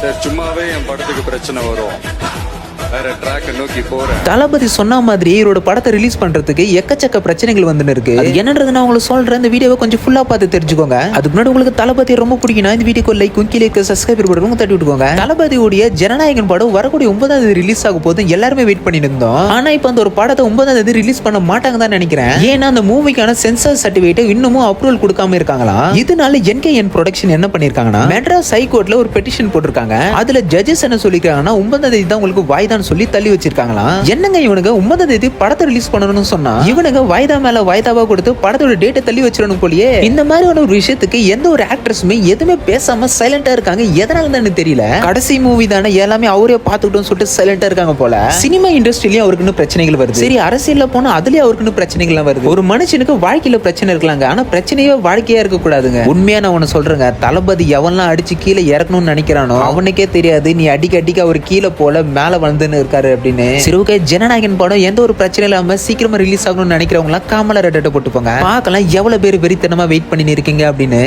சரி, சும்மாவே என் படத்துக்கு பிரச்சனை வரும். வேற ட்ராக் நோக்கி போறேன். தளபதி சொன்ன மாதிரி இவரோட படத்தை ரிலீஸ் பண்றதுக்கு எக்கச்சக்க பிரச்சனைகள் வந்து இருக்கு. அது என்னன்றது நான் உங்களுக்கு சொல்றேன். இந்த வீடியோவை கொஞ்சம் ஃபுல்லா பார்த்து தெரிஞ்சுக்கோங்க. அதுக்கு முன்னாடி உங்களுக்கு தளபதி ரொம்ப பிடிக்கும்னா இந்த வீடியோக்கு லைக் கீழே இருக்க சப்ஸ்கிரைபர் பட்டனை தட்டி விட்டுக்கோங்க. தளபதியுடைய ஜனநாயகன் படம் வரக்கூடிய 9ஆம் தேதி ரிலீஸ் ஆக போது எல்லாருமே வெயிட் பண்ணிட்டு இருந்தோம். ஆனா இப்போ அந்த ஒரு படத்தை 9ஆம் தேதி ரிலீஸ் பண்ண மாட்டாங்க தான் நினைக்கிறேன். ஏன்னா அந்த மூவிக்கான சென்சார் சர்டிபிகேட் இன்னமும் அப்ரூவல் கொடுக்காம இருக்காங்களாம். இதனால என்கேஎன் ப்ரொடக்ஷன் என்ன பண்ணிருக்காங்கன்னா மெட்ராஸ் ஹைகோர்ட்ல ஒரு பெட்டிஷன் போட்டிருக்காங்க. அதுல ஜட்ஜஸ் என்ன சொல்லிருக்காங்கன்னா 9ஆம் தேதி தான் உங்களுக்கு வாய்தான்னு சொல்லி தள்ளி வச்சிருக்காங்களாம். என்னங்க இவனுங்க 9ஆம் தேதி படத்தை ரிலீஸ் பண்ணணும்னு சொன்னா இவனுங்க வாய்தா மேல வாய்தாவா கொடுத்து படத்தோட டேட்டை தள்ளி வச்சிடணும் போலயே. இந்த மாதிரியான ஒரு விஷயத்துக்கு எந்த ஒரு ஆக்ட்ரஸுமே எதுவுமே பேசாம சைலண்டா இருக்காங்க. எதனால தான் தெரியல. கடைசி மூவி தானே எல்லாமே அவரே பார்த்துக்கிட்டோம் சொல்லிட்டு சைலண்டா இருக்காங்க போல. சினிமா இண்டஸ்ட்ரியிலயும் அவருக்கு பிரச்சனைகள் வருது. சரி, அரசியல்ல போனா அதுலயே அவருக்கு பிரச்சனைகள் வருது. ஒரு மனுஷனுக்கு வாழ்க்கையில பிரச்சனை இருக்கலாங்க, ஆனா பிரச்சனையே வாழ்க்கையா இருக்க கூடாதுங்க. உண்மையா நான் ஒன்னு சொல்றேங்க, தளபதி எவன்லாம் அடிச்சு கீழே இறக்கணும்னு நினைக்கிறானோ அவனுக்கே தெரியாது நீ அடிக்க அடிக்க அவர் கீழே போல மேல வந்துன்னு இருக்காரு அப்படின்னு. சரி, ஓகே, ஜனநாயகன் படம் எந்த ஒரு பிரச்சனை இல்லாம சீக்கிரமா ரிலீஸ் ஆகணும்னு நினைக்கிறவங்க காமலா ரெட்டை போட்டு போங்க. பார்க்கலாம் எவ்வளவு பேர் வெறித்தனமா வெயிட் பண்ணி இருக்கீங்க அப்படின்னு.